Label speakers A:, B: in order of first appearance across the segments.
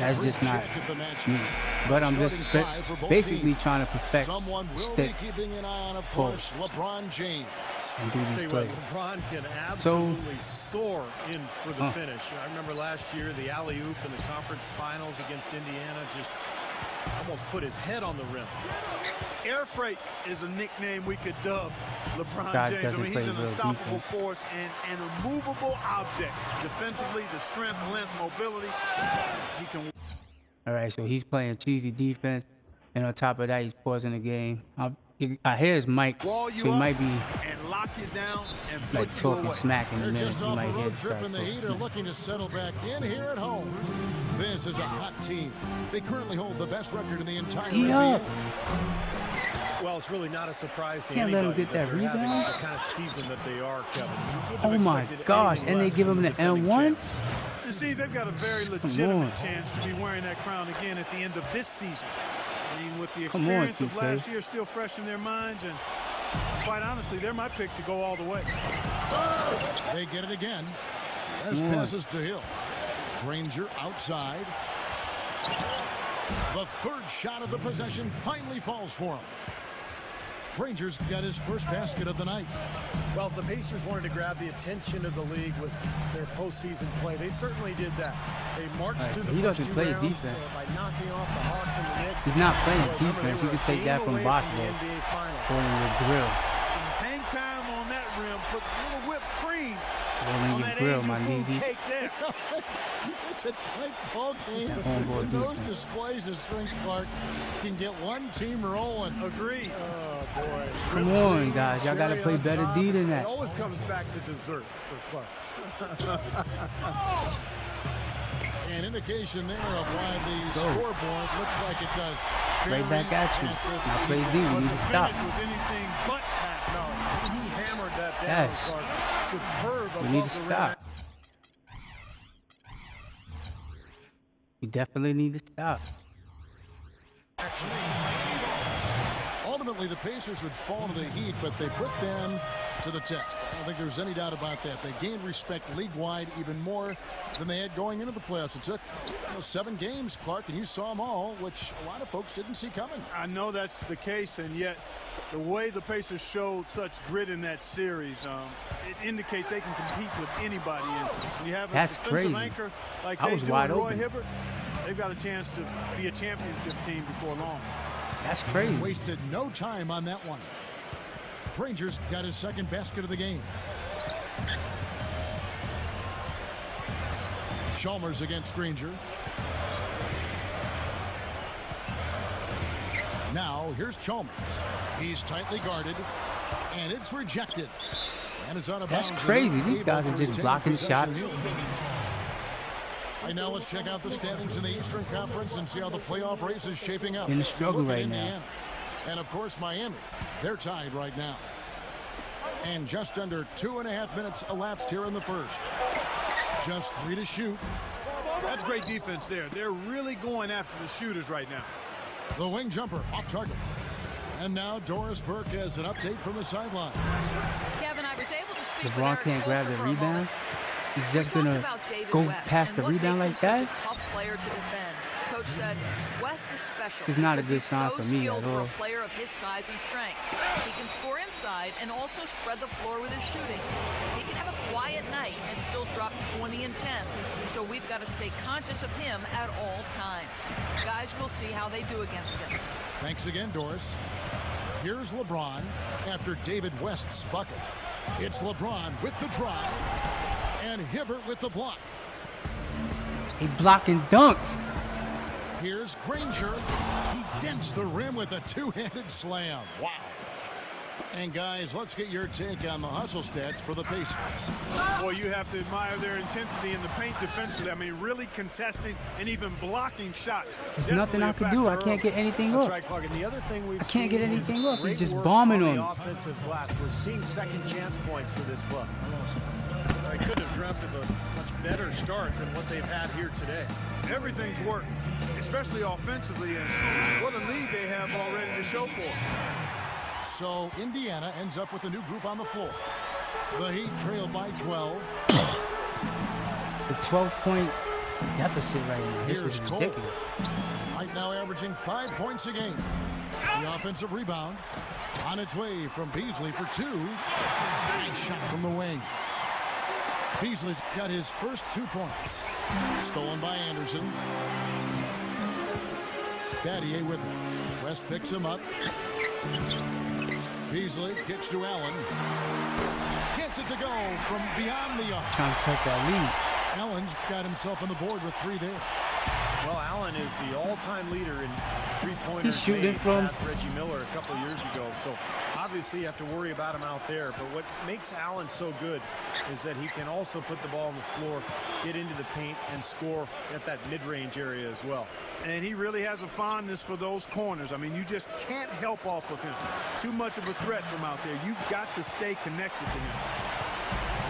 A: That's just not me. But I'm just basically trying to perfect stick
B: keeping an eye on, of course, LeBron James.
A: And do these plays.
C: LeBron can absolutely soar in for the finish. I remember last year the alley-oop in the conference finals against Indiana just almost put his head on the rim.
D: Air freight is a nickname we could dub LeBron James. I mean, he's an unstoppable force and an immovable object. Defensively, the strength, length, mobility, he can.
A: All right, so he's playing cheesy defense, and on top of that, he's pausing the game. I hear his mic, so he might be
D: and lock you down and
A: like talking smack in a minute.
B: Just
A: You
B: off
A: might
B: a
A: hear
B: road
A: the
B: trip, and the Heat are looking to settle back in here at home. This is a hot team. They currently hold the best record in the entire NBA.
C: Well, it's really not a surprise to
A: Can't let
C: anybody
A: him get that rebound.
C: the kind of season that they are, Kevin.
A: Oh my gosh, and they give him the N1?
D: And Steve, they've got a very legitimate chance to be wearing that crown again at the end of this season. I mean, with the experience of last year still fresh in their minds, and quite honestly, they're my pick to go all the way.
B: They get it again. There's passes to Hill. Granger outside. The third shot of the possession finally falls for him. Granger's got his first basket of the night.
C: Well, if the Pacers wanted to grab the attention of the league with their postseason play, they certainly did that. They marched through the first two rounds by knocking off the Hawks and the Knicks.
A: He's not playing defense. You can take that from basketball. Holding the grill.
D: Hang time on that rim puts a little whipped cream
A: Holding your grill, my lady.
D: cake there.
B: It's a tight ball game. And those displays of strength, Clark, can get one team rolling.
D: Agreed.
C: Oh, boy.
A: Come on, guys. Y'all got to play better D than that.
C: It always comes back to dessert for Quck.
B: An indication there of why the scoreboard looks like it does.
A: Right back at you. Now play D. We need to stop.
D: Anything but pass.
C: No, he hammered that down.
A: Yes.
C: Clark. Superb.
A: We need to stop. We definitely need to stop.
B: Ultimately, the Pacers would fall to the Heat, but they put them to the test. I don't think there's any doubt about that. They gained respect league-wide even more than they had going into the playoffs. It took 7 games, Clark, and you saw them all, which a lot of folks didn't see coming.
D: I know that's the case, and yet the way the Pacers showed such grit in that series, it indicates they can compete with anybody. And you have a defensive anchor like they do in Roy Hibbert, they've got a chance to be a championship team before long.
A: That's crazy.
B: Wasted no time on that one. Granger's got his second basket of the game. Chalmers against Granger. Now here's Chalmers. He's tightly guarded, and it's rejected. And it's out of bounds.
A: That's crazy. These guys are just blocking shots.
B: Right now, let's check out the standings in the Eastern Conference and see how the playoff race is shaping up.
A: In the struggle right now.
B: And, of course, Miami. They're tied right now. And just under 2.5 minutes elapsed here in the first. Just 3 to shoot.
D: That's great defense there. They're really going after the shooters right now.
B: The wing jumper off target. And now Doris Burke has an update from the sideline.
E: Kevin, I was able to speak
A: LeBron can't grab the rebound. He's just going to go past the rebound like that?
E: Tough player to defend. Coach said West is special.
A: It's not a good sign for me at all.
E: For a player of his size and strength. He can score inside and also spread the floor with his shooting. He can have a quiet night and still drop 20 and 10. So we've got to stay conscious of him at all times. Guys, we'll see how they do against him.
B: Thanks again, Doris. Here's LeBron after David West's bucket. It's LeBron with the drive. And Hibbert with the block.
A: He blocking dunks.
B: Here's Granger. He dents the rim with a two-handed slam. Wow. And guys, let's get your take on the hustle stats for the Pacers.
D: Boy, you have to admire their intensity in the paint defensively. I mean, really contesting and even blocking shots.
A: There's nothing I can do. I can't get anything up.
C: That's right, Clark. And the other thing we've
A: I can't get anything up. He's just
C: work
A: bombing on
C: the
A: me.
C: offensive glass. We're seeing second chance points for this club. I couldn't have dreamt of a much better start than what they've had here today.
D: Everything's working, especially offensively, and what a lead they have already to show for it.
B: So Indiana ends up with a new group on the floor. The Heat trail by 12.
A: The 12-point deficit right now. This is ridiculous.
B: Right now averaging 5 points a game. The offensive rebound on its way from Beasley for 2. Nice shot from the wing. Beasley's got his first 2 points. Stolen by Anderson. Battier with him. West picks him up. Beasley kicks to Allen. Gets it to go from beyond the arc.
A: Trying to cut that lead.
B: Allen's got himself on the board with 3 there.
C: Well, Allen is the all-time leader in three-pointers.
A: He's shooting from
C: past Reggie Miller a couple years ago, so obviously you have to worry about him out there. But what makes Allen so good is that he can also put the ball on the floor, get into the paint, and score at that mid-range area as well.
D: And he really has a fondness for those corners. I mean, you just can't help off of him. Too much of a threat from out there. You've got to stay connected to him.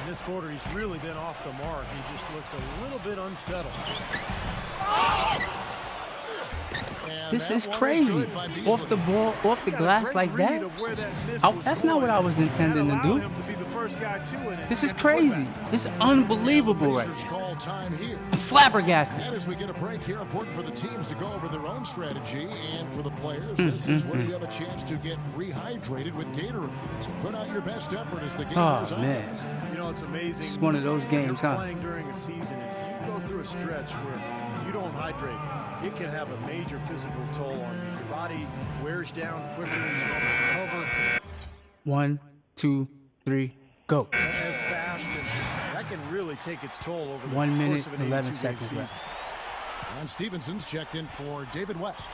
C: In this quarter, he's really been off the mark. He just looks a little bit unsettled.
A: This is crazy. Off the ball, off the glass like that. That's not what I was intending to do. This is crazy. It's unbelievable right now. I'm flabbergasted.
B: And as we get a break here, important for the teams to go over their own strategy, and for the players, this is where you have a chance to get rehydrated with Gatorade. So put out your best effort as the game goes on.
A: Man.
C: You know, it's amazing.
A: It's one of those games, huh?
C: Playing during a season, if you go through a stretch where you don't hydrate, it can have a major physical toll on you. Your body wears down quicker than you don't recover.
A: 1, 2, 3, go.
C: As fast, and that can really take its toll over the
A: 1 minute,
C: course of an
A: 11
C: 82-game
A: seconds
C: season.
A: left.
B: Ron Stevenson's checked in for David West.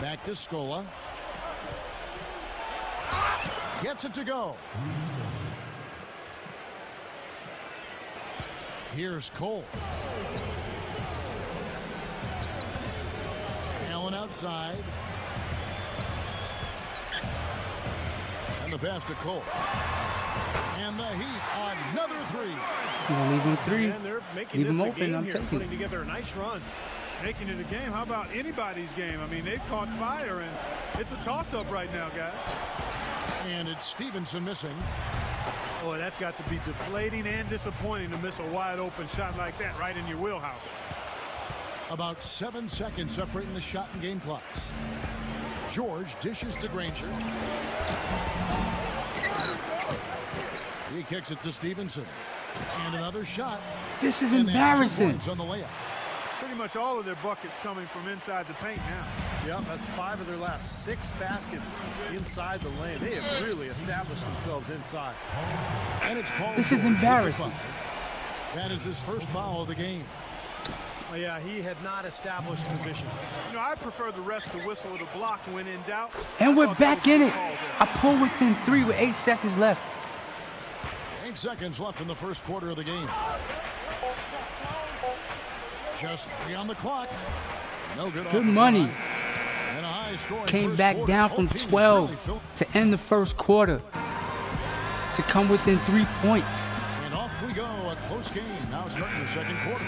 B: Back to Scola. Gets it to go. Here's Cole. Allen outside. And the pass to Cole. And the Heat, another 3.
A: You gonna leave him 3?
C: And they're making
A: Leave
C: this
A: him
C: a
A: open.
C: game
A: I'm
C: here,
A: taking
C: putting
A: it.
C: together a nice run.
D: Making it a game. How about anybody's game? I mean, they've caught fire, and it's a toss-up right now, guys.
B: And it's Stevenson missing.
D: Boy, that's got to be deflating and disappointing to miss a wide-open shot like that right in your wheelhouse.
B: About 7 seconds separating the shot and game clocks. George dishes to Granger. He kicks it to Stevenson. And another shot.
A: This is
B: And that's 2
A: embarrassing.
B: points on the layup.
D: Pretty much all of their buckets coming from inside the paint now.
C: Yep, that's 5 of their last 6 baskets inside the lane. They have really established themselves inside.
B: And it's Paul
A: This is
B: George with the
A: embarrassing.
B: foul. That is his first foul of the game.
C: Oh, yeah, he had not established position.
D: You know, I prefer the rest to whistle at a block when in doubt.
A: And we're
D: I thought
A: back
D: those
A: in
D: were
A: it.
D: calls there.
A: I pull within 3 with 8 seconds left.
B: 8 seconds left in the first quarter of the game. Just 3 on the clock. No good.
A: Good money.
B: And a high scoring
A: Came
B: first
A: back
B: quarter.
A: down
B: Both
A: from
B: teams
A: 12
B: really filled.
A: to end the first quarter to come within 3 points.
B: And off we go. A close game. Now starting the second quarter.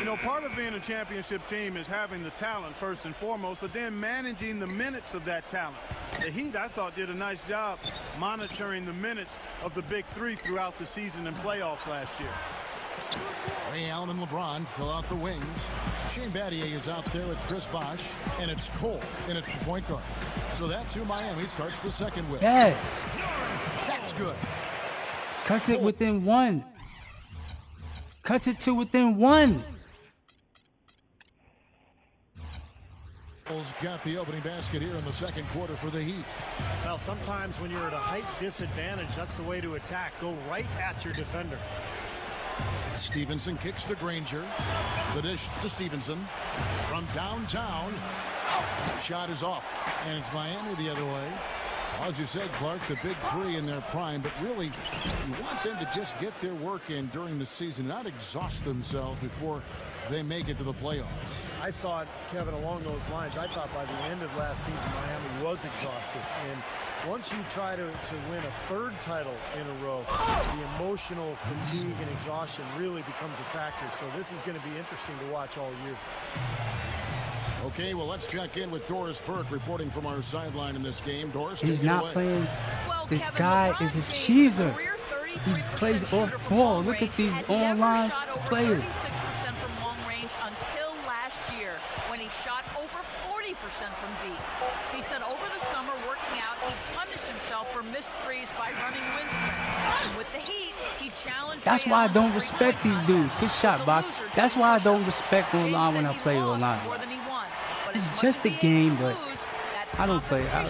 D: You know, part of being a championship team is having the talent first and foremost, but then managing the minutes of that talent. The Heat, I thought, did a nice job monitoring the minutes of the big 3 throughout the season and playoffs last year.
B: Ray Allen and LeBron fill out the wings. Shane Battier is out there with Chris Bosh, and it's Cole in at the point guard. So that's who Miami starts the second with.
A: Yes.
B: That's good.
A: Cuts it within 1. Cuts it to within 1.
B: Bulls got the opening basket here in the second quarter for the Heat.
C: Well, sometimes when you're at a height disadvantage, that's the way to attack. Go right at your defender.
B: Stevenson kicks to Granger. The dish to Stevenson from downtown. Shot is off, and it's Miami the other way. As you said, Clark, the big 3 in their prime, but really you want them to just get their work in during the season, not exhaust themselves before they make it to the playoffs.
C: I thought, Kevin, along those lines, I thought by the end of last season, Miami was exhausted. And once you try to win a 3rd title in a row, the emotional fatigue and exhaustion really becomes a factor. So this is going to be interesting to watch all year.
B: Okay, well, let's check in with Doris Burke reporting from our sideline in this game. Doris,
A: He's
B: take it
A: not
B: away.
A: playing.
E: Well,
A: This
E: Kevin,
A: guy
E: LeBron
A: is a
E: James'
A: cheeser.
E: career
A: He plays off ball. Look at these online players.
E: 36% from long range until last year when he shot over 40% from deep. He said over the summer working out, he punished himself for missed threes by running wind sprints. And with the Heat, he challenged.
A: That's why I don't respect these dudes. Good shot, Box. That's why I don't respect online when I play online. It's just a game, but I don't play. I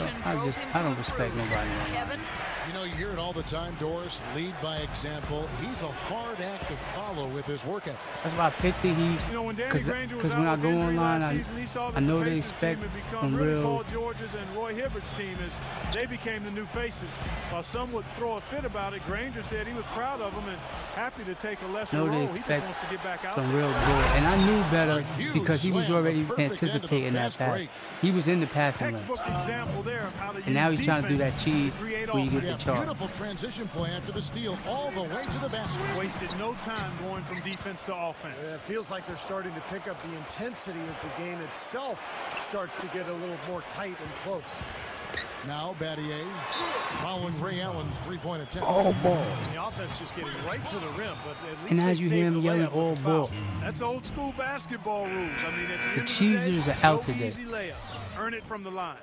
A: don't respect nobody online.
B: You know, you hear it all the time, Doris. Lead by example. He's a hard act to follow with his workout.
A: That's why I picked the Heat. Because when I go online, I know they expect from real.
D: Paul George's and Roy Hibbert's team as they became the new faces. While some would throw a fit about it, Granger said he was proud of them and happy to take a lesser role. He just wants to get back out
A: some real good. And I knew better because he was already anticipating that pass. He was in the passing lane. And now he's trying to do that cheese where you get the charge.
B: Beautiful transition play after the steal all the way to the basket.
D: Wasted no time going from defense to offense.
C: Yeah, it feels like they're starting to pick up the intensity as the game itself starts to get a little more tight and close.
B: Now Battier following Ray Allen's three-point attempt.
C: Oh, ball. The offense just getting right to the rim, but at least
A: and as you hear him yelling, all ball.
D: That's old school basketball rules. I mean, at
A: the cheesers are out today.
D: Easy layup. Earn it from the line.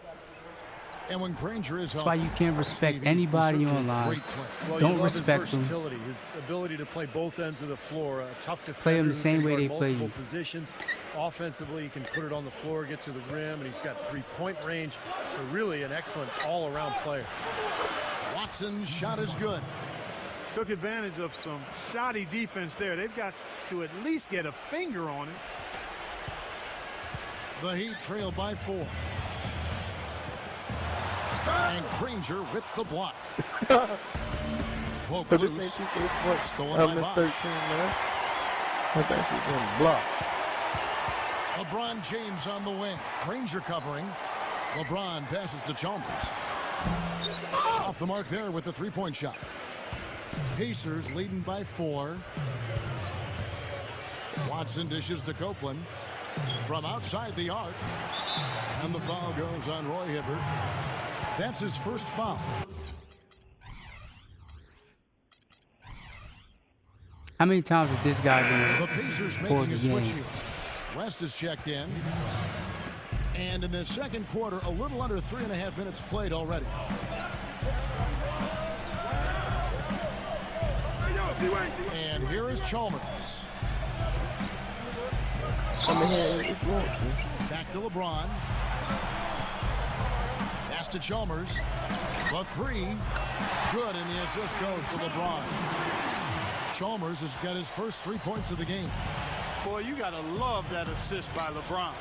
B: And when Granger is
A: that's why you can't respect anybody online.
C: Well,
A: don't respect him.
C: His ability to play both ends of the floor, a tough defender.
A: Play him the same way they play you.
C: Positions. Offensively, he can put it on the floor, get to the rim, and he's got three-point range. Really an excellent all-around player.
B: Watson's shot is good.
D: Took advantage of some shoddy defense there. They've got to at least get a finger on it.
B: The Heat trail by 4. And Granger with the block. Poke loose. Stolen by Bosch.
F: 13, man. I think he's going to block.
B: LeBron James on the wing. Granger covering. LeBron passes to Chalmers. Off the mark there with the three-point shot. Pacers leading by 4. Watson dishes to Copeland from outside the arc. And the foul goes on Roy Hibbert. That's his first foul.
A: How many times has this guy been
B: the Pacers making a switch here. West is checked in. And in the second quarter, a little under 3.5 minutes played already. And here is Chalmers. Back to LeBron. Pass to Chalmers. The three. Good, and the assist goes to LeBron. Chalmers has got his first 3 points of the game.
D: Boy, you got to love that assist by LeBron.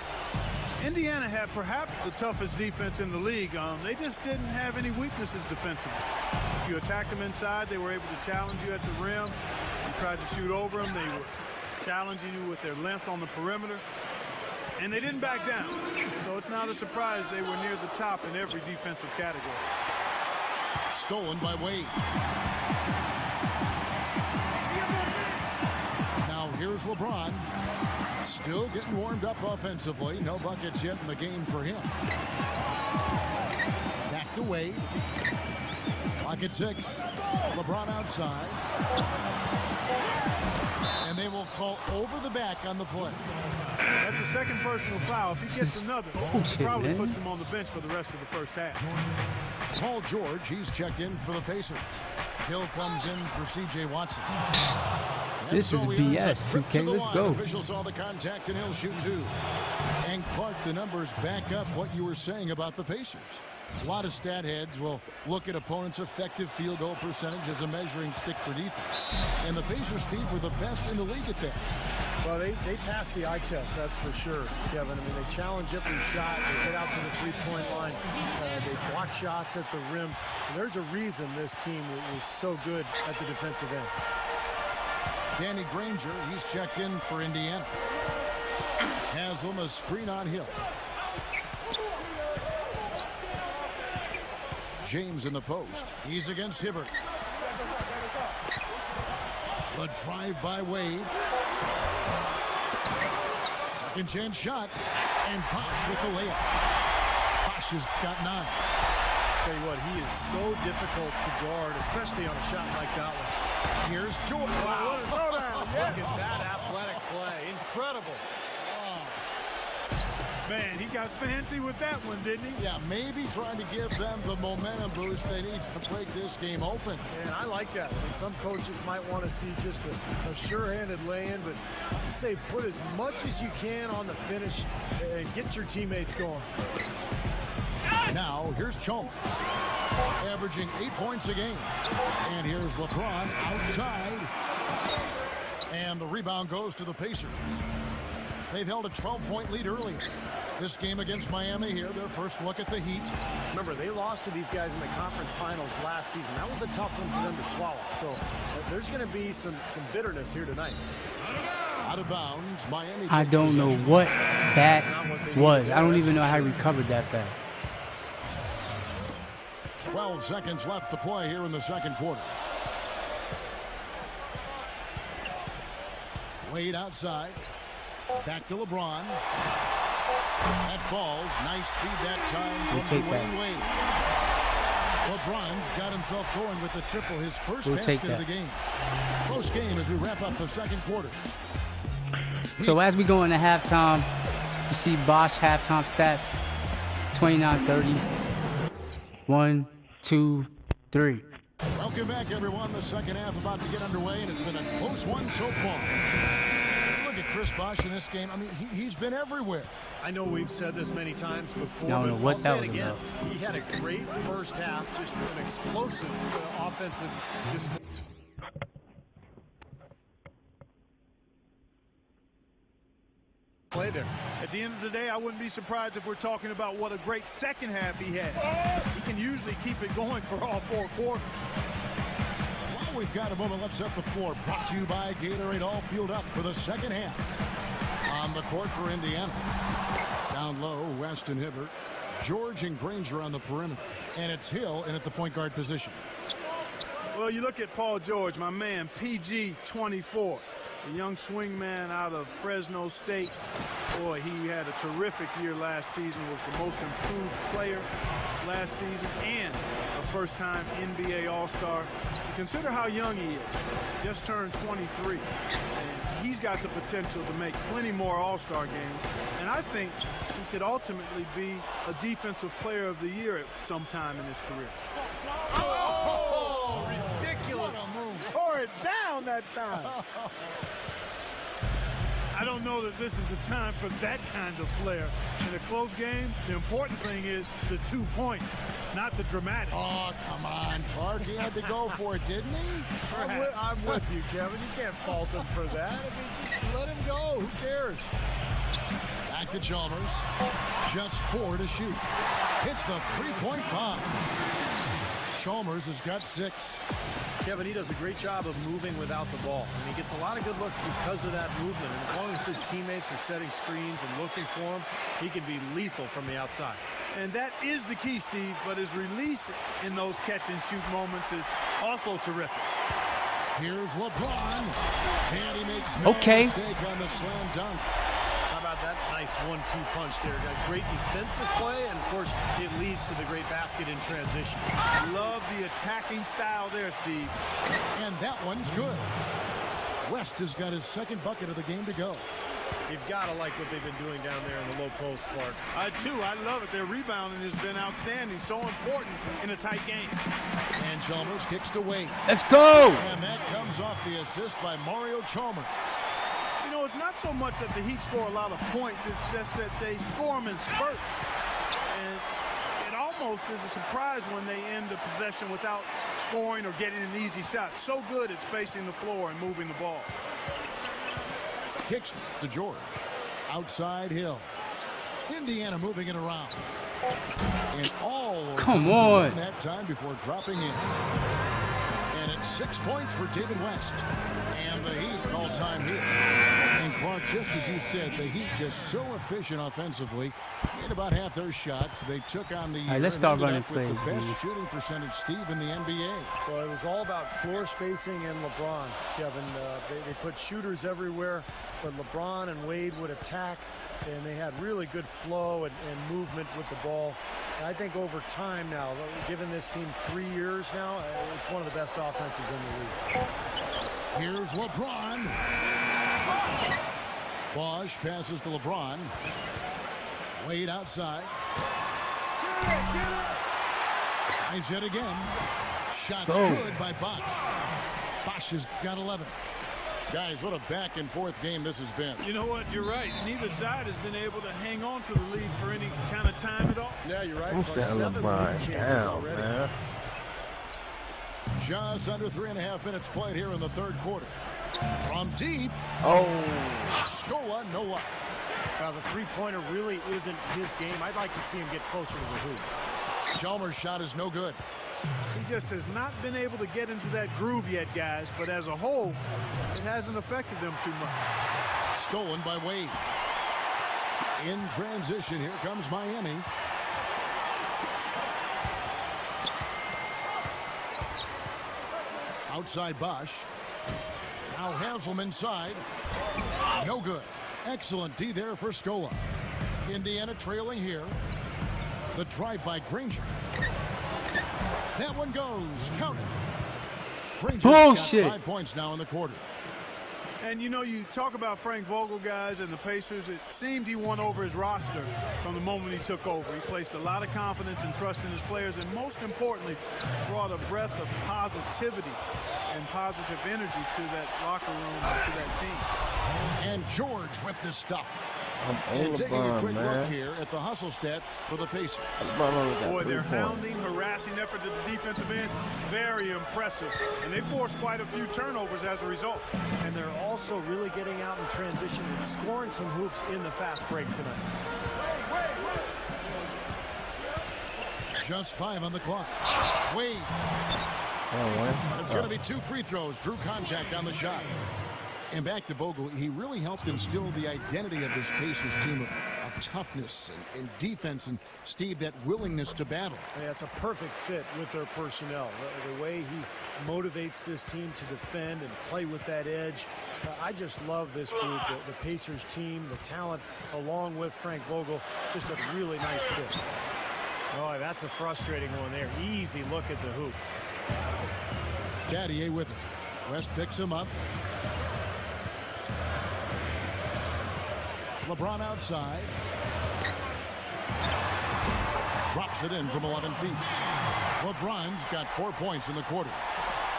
D: Indiana had perhaps the toughest defense in the league. They just didn't have any weaknesses defensively. If you attacked them inside, they were able to challenge you at the rim. You tried to shoot over them. They were challenging you with their length on the perimeter. And they didn't back down. So it's not a surprise they were near the top in every defensive category.
B: Stolen by Wade. Now here's LeBron. Still getting warmed up offensively. No buckets yet in the game for him. Back to Wade. Clock at 6. LeBron outside. And they will call over the back on the play.
D: That's a second personal foul. If he gets another, he probably puts him on the bench for the rest of the first half.
B: Paul George, he's checked in for the Pacers. Hill comes in for C.J. Watson.
A: This is BS, 2K. Let's go.
B: Officials saw the contact, and he'll shoot 2. And Clark, the numbers back up what you were saying about the Pacers. A lot of stat heads will look at opponents' effective field goal percentage as a measuring stick for defense. And the Pacers, Steve, were the best in the league at that.
C: Well, they passed the eye test, that's for sure, Kevin. I mean, they challenge every shot. They get out to the three-point line. They block shots at the rim. And there's a reason this team was so good at the defensive end.
B: Danny Granger, he's checked in for Indiana. Haslam, a screen on Hill. James in the post. He's against Hibbert. The drive by Wade. Second chance shot. And Bosch with the layup. Bosch has got 9.
C: Tell you what, he is so difficult to guard, especially on a shot like that one.
B: Here's Jordan.
C: Wow, what a throwdown. Look at that athletic play. Incredible.
D: Man, he got fancy with that one, didn't he?
B: Yeah, maybe trying to give them the momentum boost they need to break this game open.
C: And I like that. I mean, some coaches might want to see just a sure-handed lay-in, but I say put as much as you can on the finish and get your teammates going.
B: Now, here's Chalmers, averaging 8 points a game. And here's LeBron outside. And the rebound goes to the Pacers. They've held a 12-point lead earlier. This game against Miami here, their first look at the Heat.
C: Remember, they lost to these guys in the conference finals last season. That was a tough one for them to swallow. So there's going to be some bitterness here tonight.
B: Out of bounds, Miami.
A: I don't know what that was. I don't even know how he recovered that fast.
B: 12 seconds left to play here in the second quarter. Wade outside. Back to LeBron. That falls. Nice speed that time from Dwayne Wade. LeBron's got himself going with the triple, his first basket of the game. Close game as we wrap up the second quarter.
A: So as we go into halftime, you see Bosch halftime stats: 29-30. 1, 2, 3.
B: Welcome back, everyone. The second half about to get underway, and it's been a close one so far. Look at Chris Bosch in this game. I mean, he's been everywhere.
C: I know we've said this many times before,
A: I don't know what that was
C: again.
A: about.
C: He had a great first half, just an explosive offensive display. Play there.
D: At the end of the day, I wouldn't be surprised if we're talking about what a great second half he had. He can usually keep it going for all 4 quarters.
B: Well, we've got a moment. Let's set the floor. Brought to you by Gatorade. All fueled up for the second half. On the court for Indiana. Down low, West and Hibbert. George and Granger on the perimeter. And it's Hill in at the point guard position.
D: Well, you look at Paul George, my man, PG 24. The young swingman out of Fresno State. Boy, he had a terrific year last season, was the most improved player last season, and a first-time NBA All-Star. Consider how young he is. Just turned 23. And he's got the potential to make plenty more All-Star games. And I think he could ultimately be a Defensive Player of the Year at some time in his career.
C: Oh, ridiculous.
B: What a move.
C: Tore it down that time.
D: I don't know that this is the time for that kind of flair. In a close game, the important thing is the 2 points, not the dramatic.
B: Oh, come on, Clark. He had to go for it, didn't he?
C: I'm with you, Kevin. You can't fault him for that. I mean, just let him go. Who cares?
B: Back to Chalmers. Just 4 to shoot. Hits the three-point bomb. Chalmers has got 6.
C: Kevin, he does a great job of moving without the ball. And he gets a lot of good looks because of that movement. And as long as his teammates are setting screens and looking for him, he can be lethal from the outside.
D: And that is the key, Steve, but his release in those catch-and-shoot moments is also terrific.
B: Here's LeBron. And he makes
A: Okay.
B: mistake on the slam dunk.
C: How about that nice 1-2 punch there? Got great defensive play, and of course, it leads to the great basket in transition.
D: Love the attacking style there, Steve.
B: And that one's good. West has got his second bucket of the game to go.
C: You've got to like what they've been doing down there in the low post, Clark.
D: I do. I love it. Their rebounding has been outstanding. So important in a tight game.
B: And Chalmers kicks to Wade.
A: Let's go.
B: And that comes off the assist by Mario Chalmers.
D: You know, it's not so much that the Heat score a lot of points. It's just that they score them in spurts. And it almost is a surprise when they end the possession without scoring or getting an easy shot. So good at spacing the floor and moving the ball.
B: Kicks to George. Outside Hill. Indiana moving it around. And all
A: Come on.
B: that time before dropping in. And it's 6 points for David West. And the Heat all-time here. And Clark, just as you said, the Heat just so efficient offensively. In about half their shots, they took on the year.
A: All right, let's start
B: and ended
A: running
B: up with
A: plays,
B: the best
A: dude.
B: shooting percentage, Steve, in the NBA.
C: Well, it was all about floor spacing and LeBron, Kevin. They put shooters everywhere. but LeBron and Wade would attack, and they had really good flow and movement with the ball. And I think over time now, given this team 3 years now, it's one of the best offenses in the league.
B: Here's LeBron. Bosch passes to LeBron. Wade outside. Nice hit again. Shots good by Bosch. Bosch has got 11. Guys, what a back-and-forth game this has been.
D: You know what? You're right. Neither side has been able to hang on to the lead for any kind of time at all.
C: Yeah, you're right.
F: Who's that LeBron down, man?
B: Just under 3.5 minutes played here in the third quarter. From deep.
F: Oh.
B: Scola, no luck.
C: The three-pointer really isn't his game. I'd like to see him get closer to the hoop.
B: Chalmers' shot is no good.
D: He just has not been able to get into that groove yet, guys. But as a whole, it hasn't affected them too much.
B: Stolen by Wade. In transition, here comes Miami. Outside Bosch. Now Hansel inside. No good. Excellent D there for Scola. Indiana trailing here. The drive by Granger. That one goes. Count it. Granger's got 5 points now in the quarter.
D: And, you know, you talk about Frank Vogel, guys, and the Pacers. It seemed he won over his roster from the moment he took over. He placed a lot of confidence and trust in his players, and most importantly, brought a breath of positivity and positive energy to that locker room and to that team.
B: And George with this stuff.
F: And
B: taking a quick look here at the hustle stats for the Pacers.
D: Boy, their hounding, harassing effort at the defensive end, very impressive. And they forced quite a few turnovers as a result.
C: And they're also really getting out in transition and scoring some hoops in the fast break tonight.
B: Just 5 on the clock. Wade. It's going to be 2 free throws. Drew contact on the shot. And back to Vogel, he really helped instill the identity of this Pacers team of toughness and defense, and Steve, that willingness to battle.
C: Yeah, it's a perfect fit with their personnel. The way he motivates this team to defend and play with that edge. I just love this group, the Pacers team, the talent, along with Frank Vogel. Just a really nice fit. Oh, that's a frustrating one there. Easy look at the hoop.
B: Daddy with it. West picks him up. LeBron outside. Drops it in from 11 feet. LeBron's got 4 points in the quarter.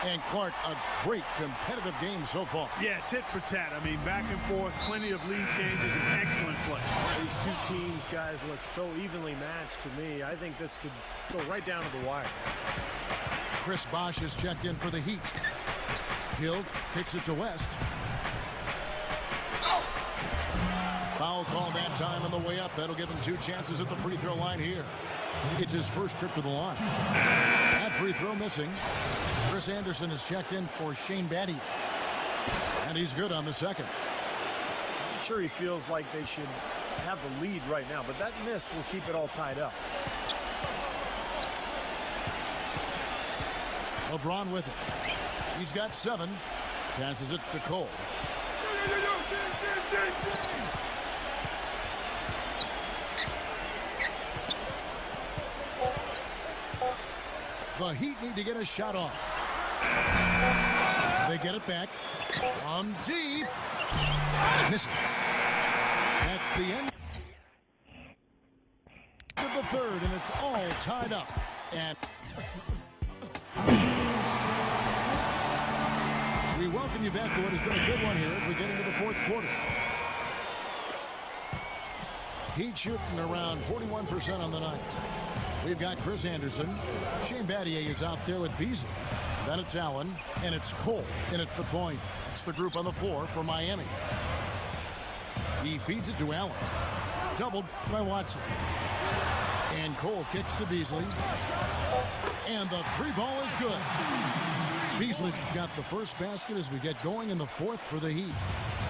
B: And Clark, a great competitive game so far.
D: Yeah, tit for tat. I mean, back and forth, plenty of lead changes and excellent play.
C: These two teams, guys, look so evenly matched to me. I think this could go right down to the wire.
B: Chris Bosh has checked in for the Heat. Hill kicks it to West. Foul call that time on the way up. That'll give him 2 chances at the free throw line here. It's his first trip to the line. That free throw missing. Chris Anderson has checked in for Shane Battier. And he's good on the second.
C: I'm sure he feels like they should have the lead right now, but that miss will keep it all tied up.
B: LeBron with it. He's got 7. Passes it to Cole. The Heat need to get a shot off. They get it back. From deep. Misses. That's the end of the third, and it's all tied up. And we welcome you back to what has been a good one here as we get into the fourth quarter. Heat shooting around 41% on the night. We've got Chris Anderson. Shane Battier is out there with Beasley. Then it's Allen, and it's Cole in at the point. It's the group on the floor for Miami. He feeds it to Allen. Doubled by Watson. And Cole kicks to Beasley. And the 3 ball is good. Beasley's got the first basket as we get going in the fourth for the Heat.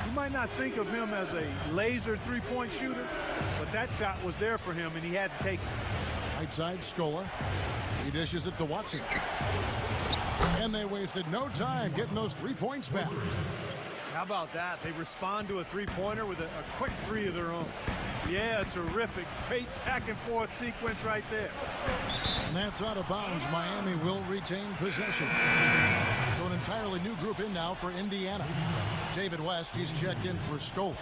D: You might not think of him as a laser three-point shooter, but that shot was there for him, and he had to take it.
B: Right side, Scola. He dishes it to Watson. And they wasted no time getting those 3 points back.
C: How about that? They respond to a three-pointer with a quick three of their own.
D: Yeah, terrific. Great back-and-forth sequence right there.
B: And that's out of bounds. Miami will retain possession. So an entirely new group in now for Indiana. David West, he's checked in for Scope.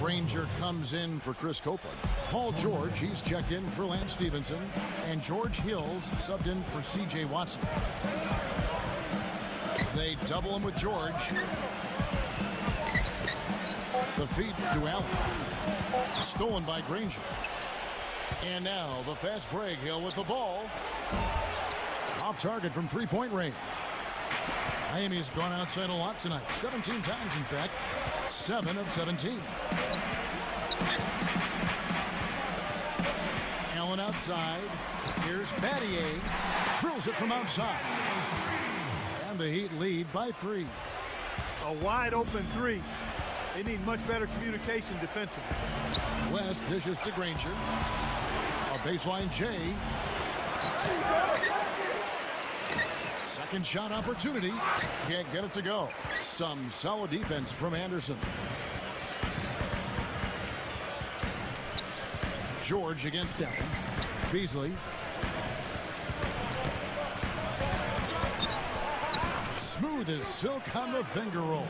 B: Granger comes in for Chris Copeland. Paul George, he's checked in for Lance Stevenson. And George Hills subbed in for C.J. Watson. They double him with George. The feed to Allen. Stolen by Granger. And now the fast break. Hill with the ball. Off target from three-point range. Miami's gone outside a lot tonight. 17 times, in fact. 7 of 17. Allen outside. Here's Battier. Drills it from outside. And the Heat lead by 3.
D: A wide open three. They need much better communication defensively.
B: West dishes to Granger. A baseline J. Second shot opportunity. Can't get it to go. Some solid defense from Anderson. George against Allen. Beasley. Smooth as silk on the finger roll.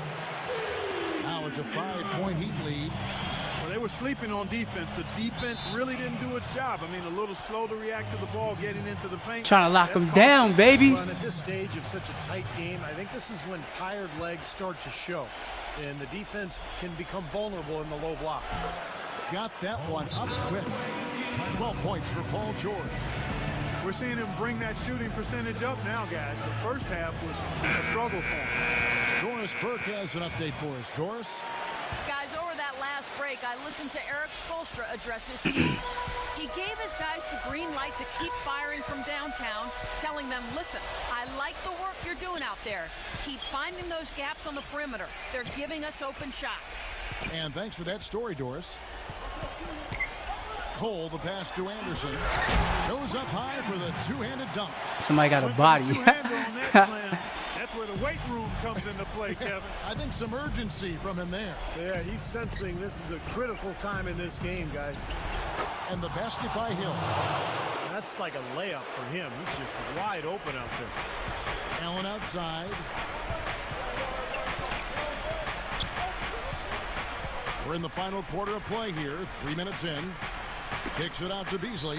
B: Now it's a 5-point Heat lead.
D: Well, they were sleeping on defense. The defense really didn't do its job. I mean, a little slow to react to the ball getting into the paint.
A: Trying to lock them down, baby.
C: Well, at this stage of such a tight game, I think this is when tired legs start to show. And the defense can become vulnerable in the low block.
B: Got that one up quick. 12 points for Paul George.
D: We're seeing him bring that shooting percentage up now, guys. The first half was a struggle for him.
B: Doris Burke has an update for us. Doris?
E: Guys, over that last break, I listened to Eric Spoelstra address his team. He gave his guys the green light to keep firing from downtown, telling them, listen, I like the work you're doing out there. Keep finding those gaps on the perimeter. They're giving us open shots.
B: And thanks for that story, Doris. Cole, the pass to Anderson. Goes up high for the two-handed dunk.
A: Somebody got a body.
D: That's where the weight room comes into play, Kevin.
B: I think some urgency from him there.
C: Yeah, he's sensing this is a critical time in this game, guys.
B: And the basket by Hill.
C: That's like a layup for him. He's just wide open out there.
B: Allen outside. We're in the final quarter of play here. 3 minutes in. Kicks it out to Beasley.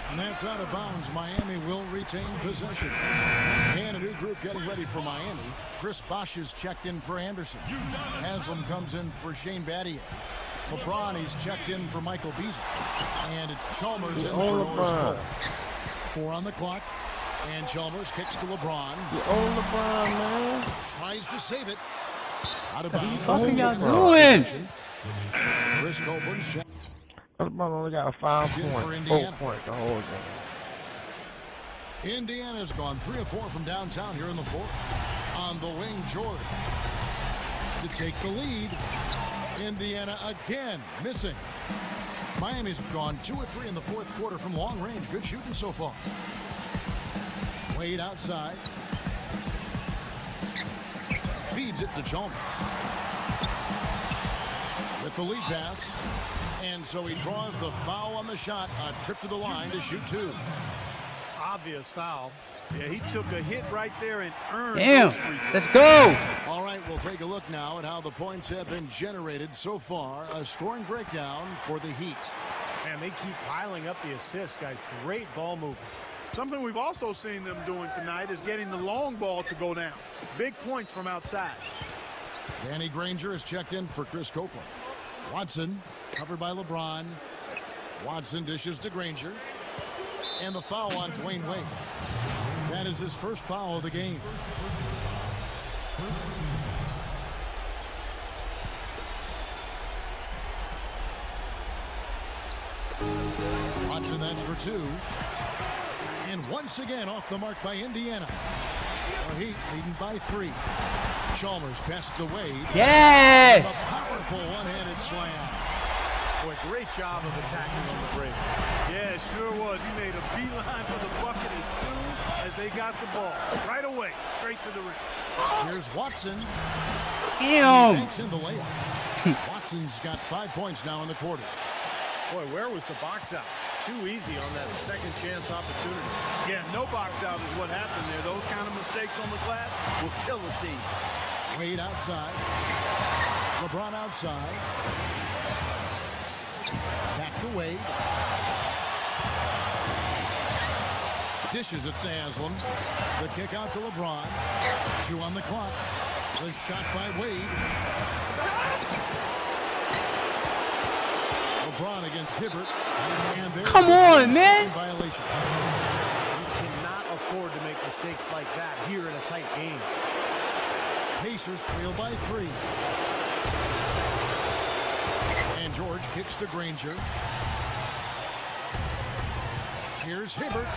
B: And that's out of bounds. Miami will retain possession. And a new group getting ready for Miami. Chris Bosh is checked in for Anderson. Haslam comes in for Shane Battier. LeBron, he's checked in for Michael Beasley. And it's Chalmers in for Norris Cole. 4 on the clock. And Chalmers kicks to LeBron.
F: LeBron, man.
B: Tries to save it. Out of
A: What the
B: bounds.
A: fuck are y'all doing?
B: Chris Copeland's check.
F: LeBron only got 5
B: Good for
F: points.
B: Indiana.
F: 4 points the whole game.
B: Indiana's gone 3 of 4 from downtown here in the fourth. On the wing, Jordan to take the lead. Indiana again missing. Miami's gone 2 of 3 in the fourth quarter from long range. Good shooting so far. Wade outside. Feeds it to Chalmers. With the lead pass. And so he draws the foul on the shot. A trip to the line to shoot 2.
C: Obvious foul.
D: Yeah, he took a hit right there and earned
A: Damn,
D: those free throws.
A: let's go.
B: All right, we'll take a look now at how the points have been generated so far. A scoring breakdown for the Heat.
C: Man, they keep piling up the assists, guys. Great ball movement.
D: Something we've also seen them doing tonight is getting the long ball to go down. Big points from outside.
B: Danny Granger is checked in for Chris Copeland. Watson, covered by LeBron. Watson dishes to Granger. And the foul on Dwayne Wade. That is his first foul of the game. Watson, that's for 2. And once again off the mark by Indiana. The Heat leading by 3. Chalmers passes to Wade.
A: Yes.
B: A powerful one-handed slam.
C: Boy, great job of attacking on the break.
D: Yeah, it sure was. He made a beeline for the bucket as soon as they got the ball. Right away, straight to the rim.
B: Here's Watson.
A: Damn.
B: Banks in the layup. Watson's got 5 points now in the quarter.
C: Boy, where was the box out? Too easy on that second chance opportunity.
D: Yeah, no box out is what happened there. Those kind of mistakes on the glass will kill a team.
B: Wade outside. LeBron outside. Back to Wade. Dishes it to Haslam. The kick out to LeBron. 2 on the clock. The shot by Wade. LeBron against Hibbert. And
A: come on, man.
B: Violation.
C: You cannot afford to make mistakes like that here in a tight game.
B: Pacers trail by 3. And George kicks to Granger. Here's Hibbert.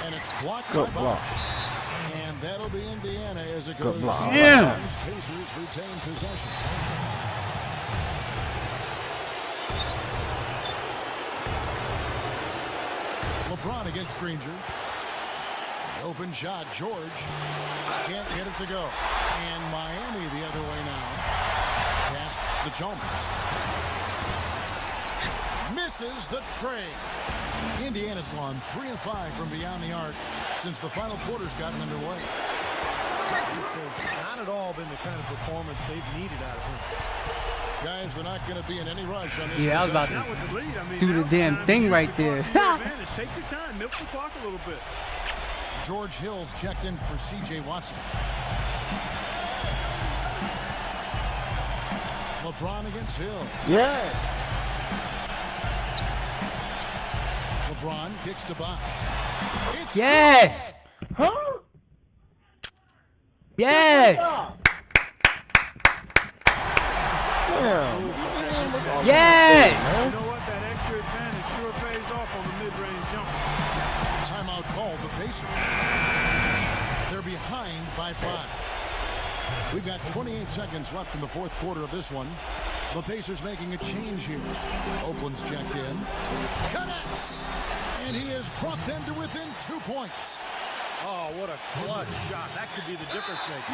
B: And it's blocked by Bosch. And that'll be Indiana as it goes.
A: Damn.
B: Pacers retain possession. LeBron against Granger. Open shot, George. Can't get it to go. And Miami the other way now. Pass to Chalmers. Misses the tray. Indiana's gone 3 of 5 from beyond the arc since the final quarter's gotten underway.
C: This has not at all been the kind of performance they've needed out of him.
B: Guys, they're not going to be in any rush on this.
A: Yeah, I was about
D: Not with the lead. I mean,
A: do the damn thing right there.
D: Take your time. Milk the clock a little bit.
B: George Hill's checked in for C.J. Watson. LeBron against Hill.
F: Yeah.
B: LeBron kicks to Bosch. It's
A: Yes.
F: Huh?
A: Yes.
F: Damn.
A: Yes.
D: You know what? That extra advantage sure pays off on the mid-range jumper.
B: Timeout called the Pacers. They're behind by 5. We've got 28 seconds left in the fourth quarter of this one. The Pacers making a change here. Oakland's checked in. Connects! And he has brought them to within 2 points.
C: Oh, what a clutch shot. That could be the difference maker.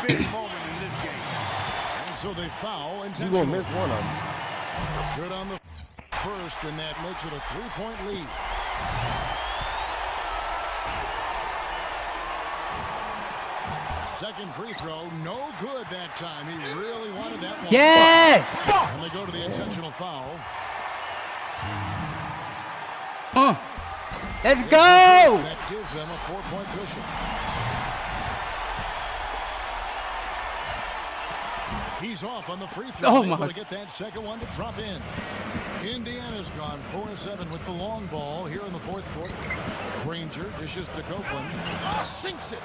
D: Big moment in this game.
B: And so they foul
F: You
B: intentionally.
F: gonna miss one of them.
B: Good on the first, and that makes it a 3-point lead. Second free throw, no good that time. He really wanted that one.
A: Yes.
B: And they go to the intentional foul.
A: Let's go.
B: That gives them a 4-point cushion. He's off on the free throw.
A: Oh,
B: Able
A: my.
B: to get that second one to drop in. Indiana's gone 4-7 with the long ball here in the fourth quarter. Granger dishes to Copeland. Sinks it.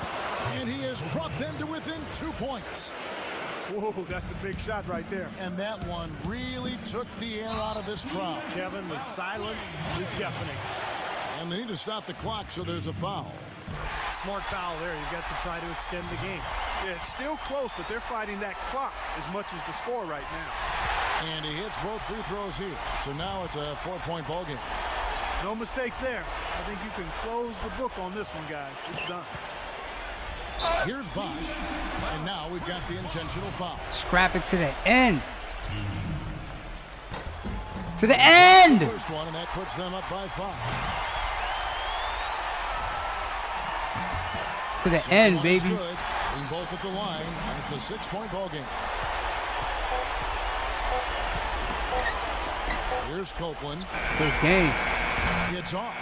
B: And he has brought them to within 2 points.
D: Whoa, that's a big shot right there.
B: And that one really took the air out of this crowd.
C: Kevin, the silence is deafening.
B: And they need to stop the clock, so there's a foul.
C: Smart foul there. You've got to try to extend the game.
D: Yeah, it's still close, but they're fighting that clock as much as the score right now.
B: And he hits both free throws here. So now it's a 4-point ball game.
D: No mistakes there. I think you can close the book on this one, guys. It's done.
B: Here's Bosch. And now we've got the intentional foul.
A: Scrap it to the end. To the end.
B: First one, and that puts them up by 5.
A: To the end, baby.
B: Good. Being both at the line, and it's a 6-point ball game. Here's Copeland.
A: Good game.
B: It's off.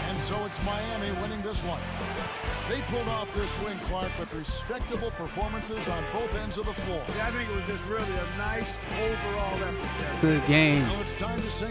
B: And so it's Miami winning this one. They pulled off this win, Clark, with respectable performances on both ends of the floor.
D: Yeah, I think it was just really a nice overall effort there.
A: Good game.
B: Now it's time to say